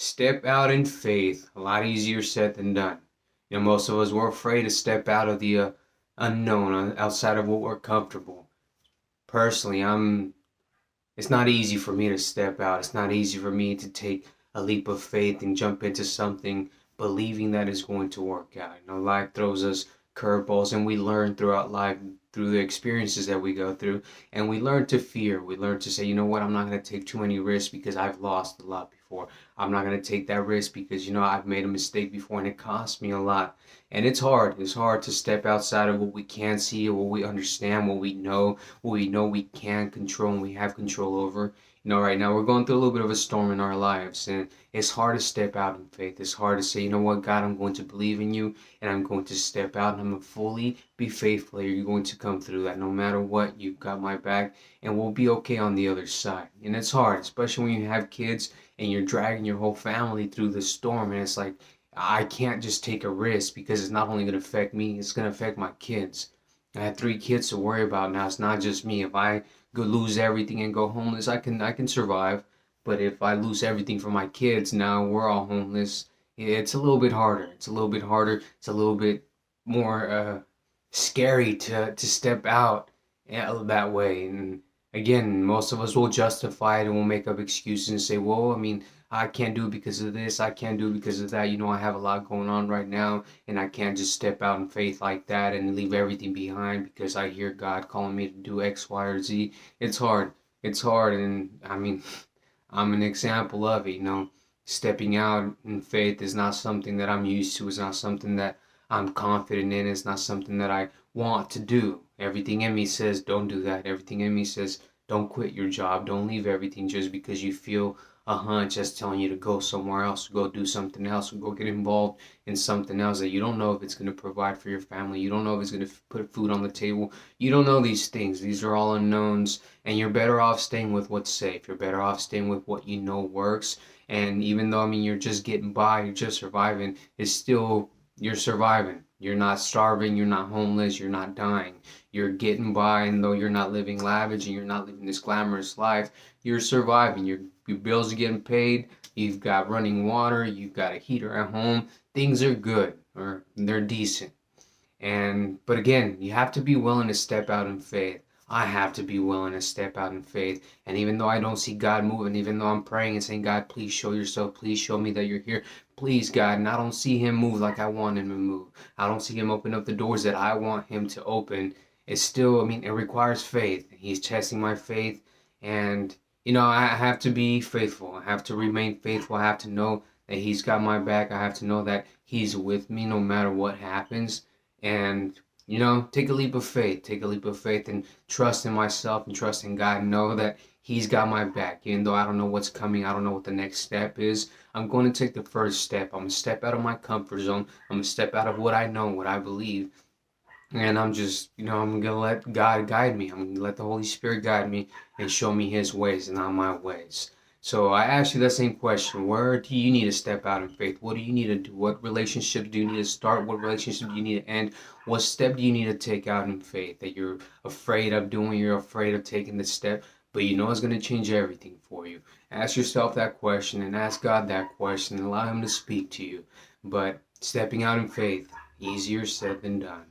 Step out in faith. A lot easier said than done. Most of us, we're afraid to step out of the unknown, outside of what we're comfortable. Personally, it's not easy for me to step out. It's not easy for me to take a leap of faith and jump into something believing that it's going to work out. Life throws us curveballs and we learn throughout life through the experiences that we go through, and we learn to fear. We learn to say, you know what, I'm not going to take too many risks because I've lost a lot before. I'm not going to take that risk because I've made a mistake before and it cost me a lot. And it's hard to step outside of what we can see, what we understand, what we know we can control and we have control over. Right now we're going through a little bit of a storm in our lives, and it's hard to step out in faith. It's hard to say, you know what, God, I'm going to believe in you, and I'm going to step out, and I'm going to fully be faithful. You're going to come through that no matter what. You've got my back, and we'll be okay on the other side. And it's hard, especially when you have kids and you're dragging your whole family through the storm, and it's like, I can't just take a risk because it's not only going to affect me, it's going to affect my kids. I have 3 kids to worry about now. It's not just me. If I go lose everything and go homeless, I can survive. But if I lose everything for my kids, now we're all homeless. It's a little bit harder. It's a little bit harder. It's a little bit more scary to step out that way. And again, most of us will justify it and will make up excuses and say, well, I mean, I can't do it because of this. I can't do it because of that. I have a lot going on right now, and I can't just step out in faith like that and leave everything behind because I hear God calling me to do X, Y, or Z. It's hard. It's hard. And I mean, I'm an example of it. Stepping out in faith is not something that I'm used to. It's not something that I'm confident in. It's not something that I want to do. Everything in me says don't do that. Everything in me says don't quit your job. Don't leave everything just because you feel a hunch that's telling you to go somewhere else, go do something else, or go get involved in something else that you don't know if it's going to provide for your family. You don't know if it's going to put food on the table. You don't know these things. These are all unknowns, and you're better off staying with what's safe. You're better off staying with what you know works. And even though, I mean, you're just getting by, you're just surviving, it's still, you're surviving. You're not starving, you're not homeless, you're not dying. You're getting by, and though you're not living lavish and you're not living this glamorous life, you're surviving. Your bills are getting paid, you've got running water, you've got a heater at home. Things are good, or they're decent. But again, you have to be willing to step out in faith. I have to be willing to step out in faith. And even though I don't see God moving, even though I'm praying and saying, God, please show yourself, please show me that you're here, please, God, and I don't see him move like I want him to move. I don't see him open up the doors that I want him to open. It's still, I mean, it requires faith. He's testing my faith. And I have to be faithful. I have to remain faithful. I have to know that he's got my back. I have to know that he's with me no matter what happens. And take a leap of faith. Take a leap of faith and trust in myself and trust in God. Know that he's got my back. Even though I don't know what's coming, I don't know what the next step is, I'm going to take the first step. I'm going to step out of my comfort zone. I'm going to step out of what I know, what I believe. And I'm just, I'm going to let God guide me. I'm going to let the Holy Spirit guide me and show me his ways and not my ways. So I ask you that same question. Where do you need to step out in faith? What do you need to do? What relationships do you need to start? What relationship do you need to end? What step do you need to take out in faith that you're afraid of doing? You're afraid of taking the step, but it's going to change everything for you. Ask yourself that question and ask God that question and allow him to speak to you. But stepping out in faith, easier said than done.